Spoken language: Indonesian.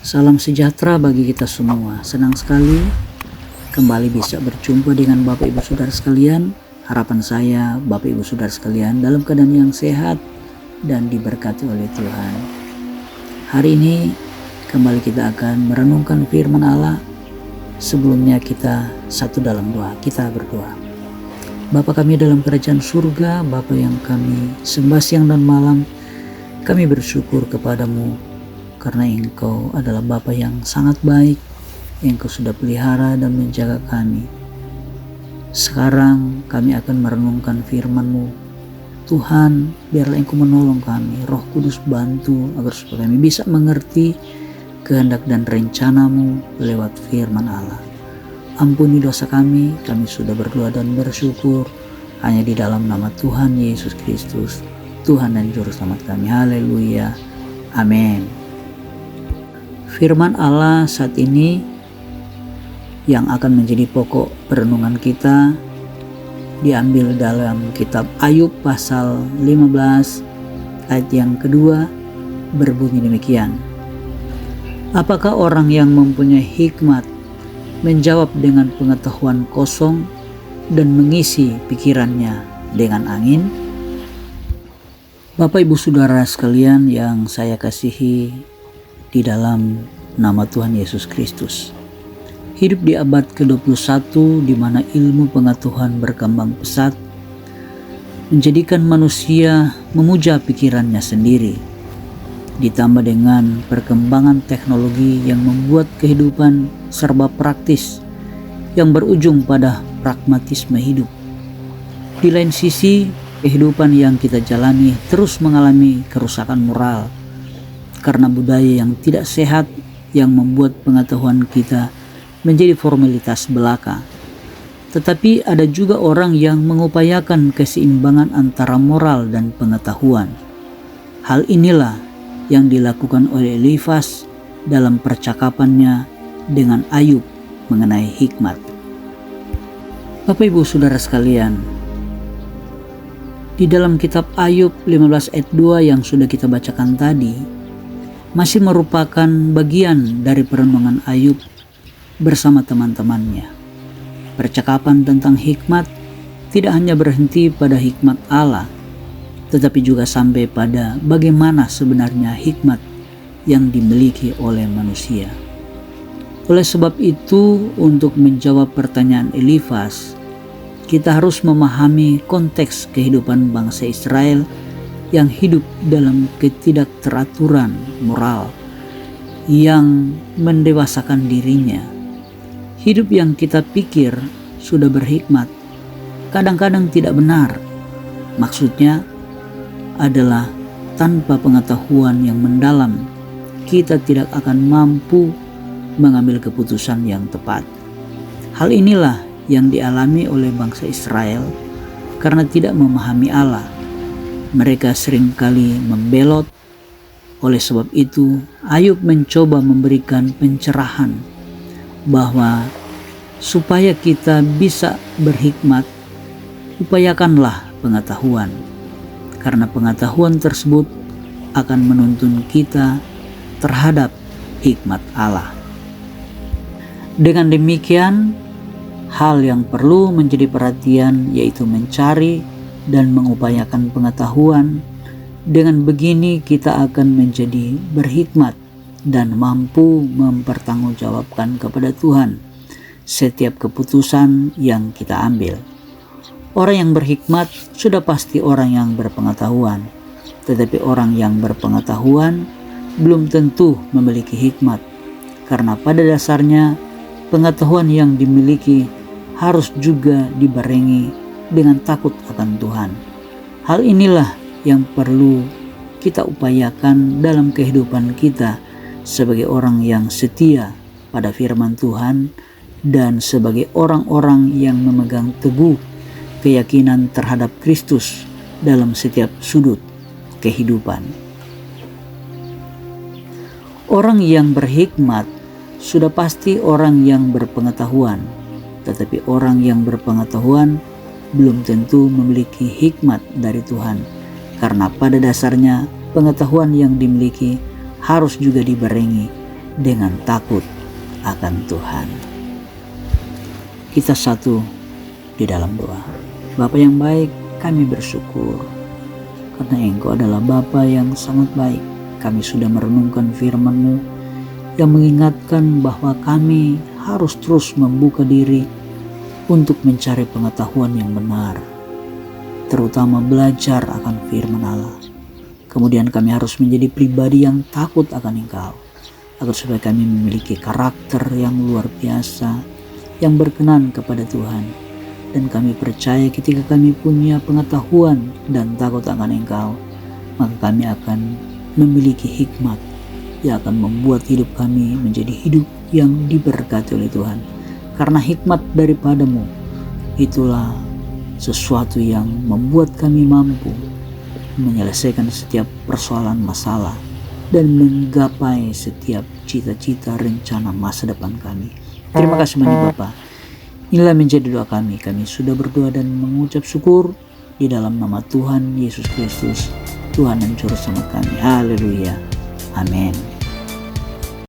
Salam sejahtera bagi kita semua. Senang sekali kembali bisa berjumpa dengan Bapak Ibu Saudara sekalian. Harapan saya Bapak Ibu Saudara sekalian dalam keadaan yang sehat dan diberkati oleh Tuhan. Hari ini kembali kita akan merenungkan firman Allah. Sebelumnya kita satu dalam doa. Kita berdoa. Bapa kami dalam kerajaan surga, Bapa yang kami sembah siang dan malam, kami bersyukur kepadamu karena Engkau adalah Bapa yang sangat baik. Engkau sudah pelihara dan menjaga kami. Sekarang kami akan merenungkan firman-Mu. Tuhan, biarlah Engkau menolong kami. Roh Kudus bantu agar supaya kami bisa mengerti kehendak dan rencana-Mu lewat firman Allah. Ampuni dosa kami sudah berdoa dan bersyukur hanya di dalam nama Tuhan Yesus Kristus, Tuhan dan Juru Selamat kami. Haleluya. Amin. Firman Allah saat ini yang akan menjadi pokok perenungan kita diambil dalam kitab Ayub pasal 15 ayat yang kedua, berbunyi demikian. Apakah orang yang mempunyai hikmat menjawab dengan pengetahuan kosong dan mengisi pikirannya dengan angin? Bapak Ibu Saudara sekalian yang saya kasihi di dalam nama Tuhan Yesus Kristus. Hidup di abad ke-21 di mana ilmu pengetahuan berkembang pesat menjadikan manusia memuja pikirannya sendiri. Ditambah dengan perkembangan teknologi yang membuat kehidupan serba praktis yang berujung pada pragmatisme hidup. Di lain sisi, kehidupan yang kita jalani terus mengalami kerusakan moral karena budaya yang tidak sehat yang membuat pengetahuan kita menjadi formalitas belaka. Tetapi ada juga orang yang mengupayakan keseimbangan antara moral dan pengetahuan. Hal inilah yang dilakukan oleh Elifas dalam percakapannya dengan Ayub mengenai hikmat. Bapak Ibu Saudara sekalian, di dalam kitab Ayub 15 ayat 2 yang sudah kita bacakan tadi, masih merupakan bagian dari perenungan Ayub bersama teman-temannya. Percakapan tentang hikmat tidak hanya berhenti pada hikmat Allah, tetapi juga sampai pada bagaimana sebenarnya hikmat yang dimiliki oleh manusia. Oleh sebab itu, untuk menjawab pertanyaan Elifas, kita harus memahami konteks kehidupan bangsa Israel yang hidup dalam ketidakteraturan moral yang mendewasakan dirinya. Hidup yang kita pikir sudah berhikmat kadang-kadang tidak benar. Maksudnya adalah tanpa pengetahuan yang mendalam kita tidak akan mampu mengambil keputusan yang tepat. Hal inilah yang dialami oleh bangsa Israel karena tidak memahami Allah. Mereka seringkali membelot. Oleh sebab itu, Ayub mencoba memberikan pencerahan bahwa supaya kita bisa berhikmat, upayakanlah pengetahuan. Karena pengetahuan tersebut akan menuntun kita terhadap hikmat Allah. Dengan demikian, hal yang perlu menjadi perhatian yaitu mencari dan mengupayakan pengetahuan. Dengan begini kita akan menjadi berhikmat dan mampu mempertanggungjawabkan kepada Tuhan setiap keputusan yang kita ambil. Orang yang berhikmat sudah pasti orang yang berpengetahuan, tetapi orang yang berpengetahuan belum tentu memiliki hikmat, karena pada dasarnya pengetahuan yang dimiliki harus juga dibarengi dengan takut akan Tuhan. Hal inilah yang perlu kita upayakan dalam kehidupan kita sebagai orang yang setia pada firman Tuhan dan sebagai orang-orang yang memegang teguh keyakinan terhadap Kristus dalam setiap sudut kehidupan. Orang yang berhikmat sudah pasti orang yang berpengetahuan, tetapi orang yang berpengetahuan belum tentu memiliki hikmat dari Tuhan, karena pada dasarnya pengetahuan yang dimiliki harus juga dibarengi dengan takut akan Tuhan. Kita satu di dalam doa. Bapa yang baik, kami bersyukur karena Engkau adalah Bapa yang sangat baik. Kami sudah merenungkan firman-Mu yang mengingatkan bahwa kami harus terus membuka diri untuk mencari pengetahuan yang benar, terutama belajar akan firman Allah. Kemudian kami harus menjadi pribadi yang takut akan Engkau, agar supaya kami memiliki karakter yang luar biasa, yang berkenan kepada Tuhan. Dan kami percaya ketika kami punya pengetahuan dan takut akan Engkau, maka kami akan memiliki hikmat yang akan membuat hidup kami menjadi hidup yang diberkati oleh Tuhan. Karena hikmat daripadamu, itulah sesuatu yang membuat kami mampu menyelesaikan setiap persoalan masalah dan menggapai setiap cita-cita rencana masa depan kami. Terima kasih banyak Bapa. Inilah menjadi doa kami. Kami sudah berdoa dan mengucap syukur di dalam nama Tuhan Yesus Kristus, Tuhan dan Juru Selamat kami. Haleluya. Amin.